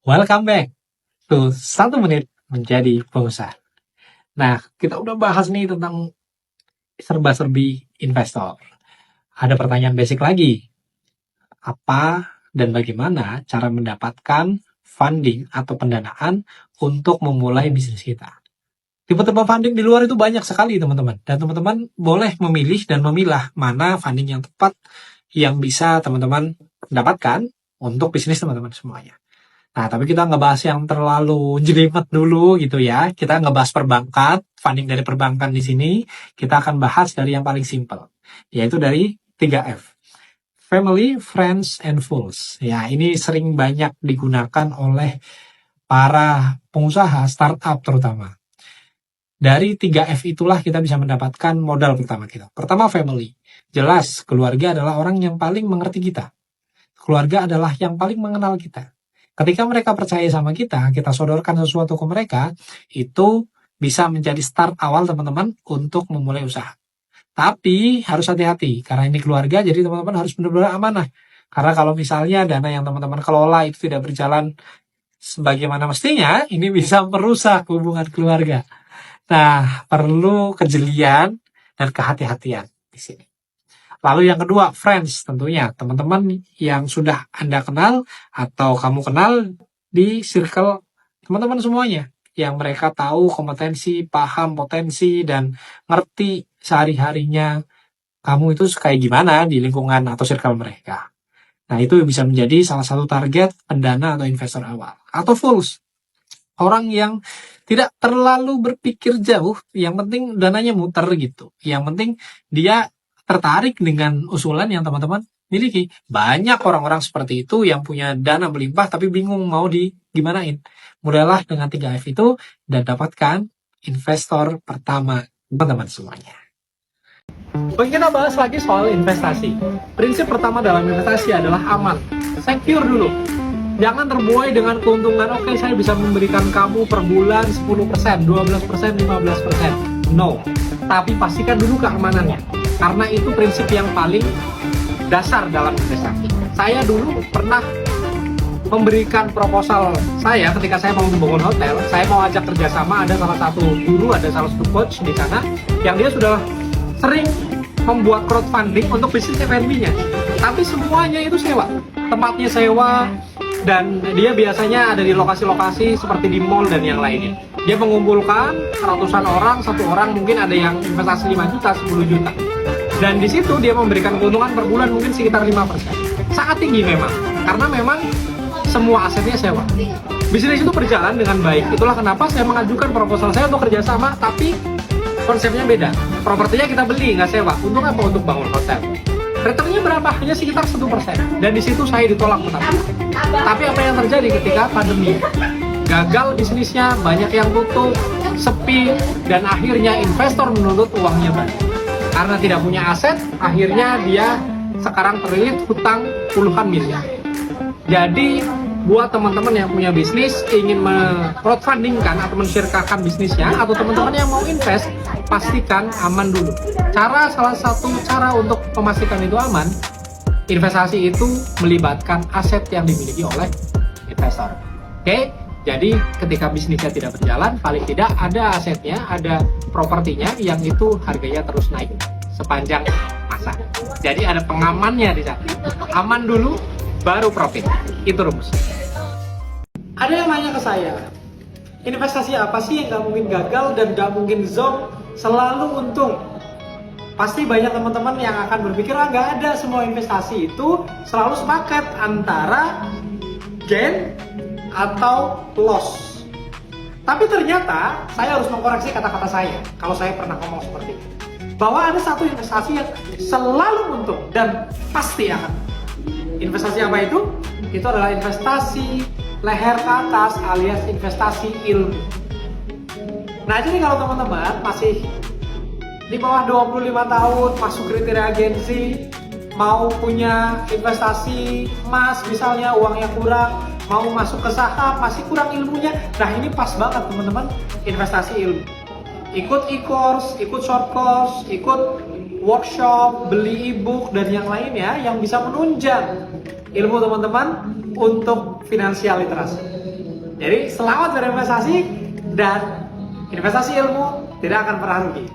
Welcome back to 1 menit menjadi pengusaha. Nah, kita udah bahas nih tentang serba-serbi investor. Ada pertanyaan basic lagi. Apa dan bagaimana cara mendapatkan funding atau pendanaan untuk memulai bisnis kita? Tipe-tipe funding di luar itu banyak sekali, teman-teman. Dan teman-teman boleh memilih dan memilah mana funding yang tepat yang bisa teman-teman dapatkan untuk bisnis teman-teman semuanya. Nah, tapi kita nggak bahas yang terlalu jelimet dulu gitu ya. Kita nggak bahas perbankan, funding dari perbankan di sini. Kita akan bahas dari yang paling simple, yaitu dari 3F. Family, Friends, and Fools. Ya, ini sering banyak digunakan oleh para pengusaha startup terutama. Dari 3F itulah kita bisa mendapatkan modal pertama kita. Pertama, family. Jelas, keluarga adalah orang yang paling mengerti kita. Keluarga adalah yang paling mengenal kita. Ketika mereka percaya sama kita sodorkan sesuatu ke mereka, itu bisa menjadi start awal teman-teman untuk memulai usaha. Tapi harus hati-hati, karena ini keluarga, jadi teman-teman harus benar-benar amanah. Karena kalau misalnya dana yang teman-teman kelola itu tidak berjalan sebagaimana mestinya, ini bisa merusak hubungan keluarga. Nah, perlu kejelian dan kehati-hatian di sini. Lalu yang kedua, friends tentunya. Teman-teman yang sudah Anda kenal atau kamu kenal di circle teman-teman semuanya. Yang mereka tahu kompetensi, paham potensi, dan ngerti sehari-harinya kamu itu kayak gimana di lingkungan atau circle mereka. Nah, itu bisa menjadi salah satu target pendana atau investor awal. Atau fools. Orang yang tidak terlalu berpikir jauh, yang penting dananya muter gitu. Yang penting dia tertarik dengan usulan yang teman-teman miliki. Banyak orang-orang seperti itu yang punya dana melimpah tapi bingung mau gimanain. Mulailah dengan 3F itu dan dapatkan investor pertama teman-teman semuanya. Kita bahas lagi soal investasi. Prinsip pertama dalam investasi adalah aman. Secure dulu. Jangan terbuai dengan keuntungan, oke saya bisa memberikan kamu per bulan 10%, 12%, 15%. No. Tapi pastikan dulu keamanannya. Karena itu prinsip yang paling dasar dalam investasi. Saya dulu pernah memberikan proposal saya ketika saya mau membangun hotel. Saya mau ajak kerjasama, ada salah satu guru, ada salah satu coach di sana yang dia sudah sering membuat crowdfunding untuk bisnis F&B-nya. Tapi semuanya itu sewa. Tempatnya sewa, dan dia biasanya ada di lokasi-lokasi seperti di mall dan yang lainnya. Dia mengumpulkan ratusan orang, satu orang mungkin ada yang investasi 5 juta, 10 juta. Dan di situ dia memberikan keuntungan per bulan mungkin sekitar 5%. Sangat tinggi memang, karena memang semua asetnya sewa. Bisnis itu berjalan dengan baik. Itulah kenapa saya mengajukan proposal saya untuk kerjasama, tapi konsepnya beda. Propertinya kita beli, nggak sewa. Untuk apa? Untuk bangun hotel. Returnnya berapa? Hanya sekitar 1%. Dan di situ saya ditolak mentah. Tapi apa yang terjadi ketika pandemi? Gagal bisnisnya, banyak yang tutup, sepi, dan akhirnya investor menuntut uangnya balik. Karena tidak punya aset, akhirnya dia sekarang terlilit hutang puluhan miliar. Jadi, buat teman-teman yang punya bisnis, ingin crowdfundingkan atau mensyirikahkan bisnisnya, atau teman-teman yang mau invest, pastikan aman dulu. Salah satu cara untuk memastikan itu aman, investasi itu melibatkan aset yang dimiliki oleh investor. Oke? Jadi ketika bisnisnya tidak berjalan, paling tidak ada asetnya, ada propertinya yang itu harganya terus naik sepanjang masa. Jadi ada pengamannya di sana. Aman dulu, baru profit. Itu rumus. Ada yang nanya ke saya, investasi apa sih yang gak mungkin gagal dan gak mungkin zonk, selalu untung? Pasti banyak teman-teman yang akan berpikir, gak ada, semua investasi itu selalu sepakat antara gain atau loss. Tapi ternyata saya harus mengkoreksi kata-kata saya kalau saya pernah ngomong seperti itu, bahwa ada satu investasi yang selalu untung dan pasti akan. Investasi apa itu? Itu adalah investasi leher ke atas alias investasi ilmu. Nah, jadi kalau teman-teman masih di bawah 25 tahun, masuk kriteria agensi, mau punya investasi emas misalnya, uangnya kurang, mau masuk ke saham, masih kurang ilmunya, nah ini pas banget teman-teman investasi ilmu. Ikut e-course, ikut short course, ikut workshop, beli e-book dan yang lainnya yang bisa menunjang ilmu teman-teman untuk finansial literasi. Jadi selamat berinvestasi dan investasi ilmu tidak akan pernah rugi.